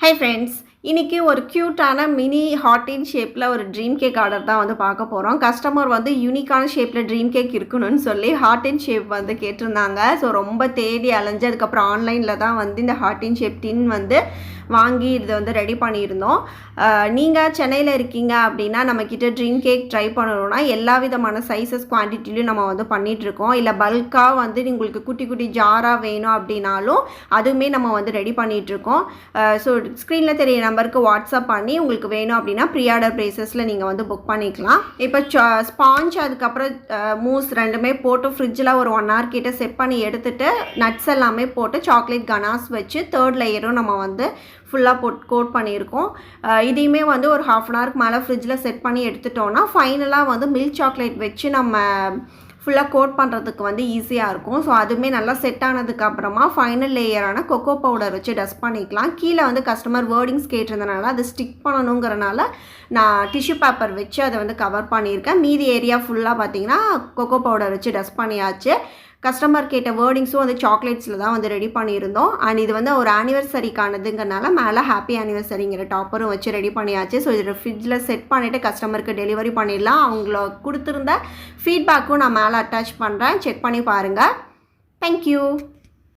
Hi friends, இன்றைக்கி ஒரு க்யூட்டான மினி ஹார்ட் இன் ஷேப்பில் ஒரு ட்ரீம் கேக் ஆர்டர் தான் வந்து பார்க்க போகிறோம். கஸ்டமர் வந்து யூனிக்கான ஷேப்பில் ட்ரீம் கேக் இருக்கணும்னு சொல்லி ஹார்ட் இன் ஷேப் வந்து கேட்டிருந்தாங்க. ஸோ ரொம்ப தேடி அலைஞ்சு அதுக்கப்புறம் ஆன்லைனில் தான் வந்து இந்த ஹார்ட் இன் ஷேப் டின் வந்து வாங்கி இதை வந்து ரெடி பண்ணியிருந்தோம். நீங்கள் சென்னையில் இருக்கீங்க அப்படின்னா நம்மக்கிட்ட ட்ரீம் கேக் ட்ரை பண்ணணும்னா எல்லா விதமான சைஸஸ் குவான்டிட்டிலையும் நம்ம வந்து பண்ணிகிட்ருக்கோம். இல்லை பல்காக வந்து உங்களுக்கு குட்டி குட்டி ஜாராக வேணும் அப்படின்னாலும் அதுவுமே நம்ம வந்து ரெடி பண்ணிகிட்ருக்கோம். ஸோ ஸ்க்ரீனில் தெரிய நம்பருக்கு வாட்ஸ்அப் பண்ணி உங்களுக்கு வேணும் அப்படின்னா ப்ரீ ஆர்டர் ப்ரைஸஸில் நீங்கள் வந்து புக் பண்ணிக்கலாம். இப்போ ஸ்பாஞ்ச் அதுக்கப்புறம் மூஸ் ரெண்டுமே போட்டு ஃப்ரிட்ஜில் ஒரு 1 hour கிட்ட செட் பண்ணி எடுத்துகிட்டு நட்ஸ் எல்லாமே போட்டு சாக்லேட் கனாஸ் வச்சு 3rd லேயரும் நம்ம வந்து ஃபுல்லாக கோட் பண்ணியிருக்கோம். இதையுமே வந்து ஒரு 1/2 hour மேலே ஃப்ரிட்ஜில் செட் பண்ணி எடுத்துட்டோன்னா ஃபைனலாக வந்து மில்க் சாக்லேட் வச்சு நம்ம ஃபுல்லாக கோட் பண்ணுறதுக்கு வந்து ஈஸியாக இருக்கும். ஸோ அதுவுமே நல்லா செட் ஆனதுக்கப்புறமா ஃபைனல் லேயரான கொக்கோ பவுடர் வச்சு டஸ்ட் பண்ணிக்கலாம். கீழே வந்து கஸ்டமர் வேர்டிங்ஸ் கேட்டிருந்தனால அது ஸ்டிக் பண்ணணுங்கிறனால நான் டிஷ்யூ பேப்பர் வச்சு அதை வந்து கவர் பண்ணியிருக்கேன். மீதி ஏரியா ஃபுல்லாக பார்த்திங்கன்னா கொக்கோ பவுடர் வச்சு டஸ்ட் பண்ணியாச்சு. கஸ்டமர் கேட்ட வேர்டிங்ஸும் வந்து சாக்லேட்ஸில் தான் வந்து ரெடி பண்ணியிருந்தோம். அண்ட் இது வந்து ஒரு ஆனிவர்சரிக்கானதுங்கிறனால மேலே ஹாப்பி ஆனிவர்சரிங்கிற டாப்பரும் வச்சு ரெடி பண்ணியாச்சு. ஸோ இதில் ஃப்ரிட்ஜில் செட் பண்ணிவிட்டு கஸ்டமருக்கு டெலிவரி பண்ணிடலாம். அவங்கள கொடுத்துருந்த ஃபீட்பேக்கும் நான் மேலே அட்டாச் பண்ணுறேன், செக் பண்ணி பாருங்கள். தேங்க்யூ.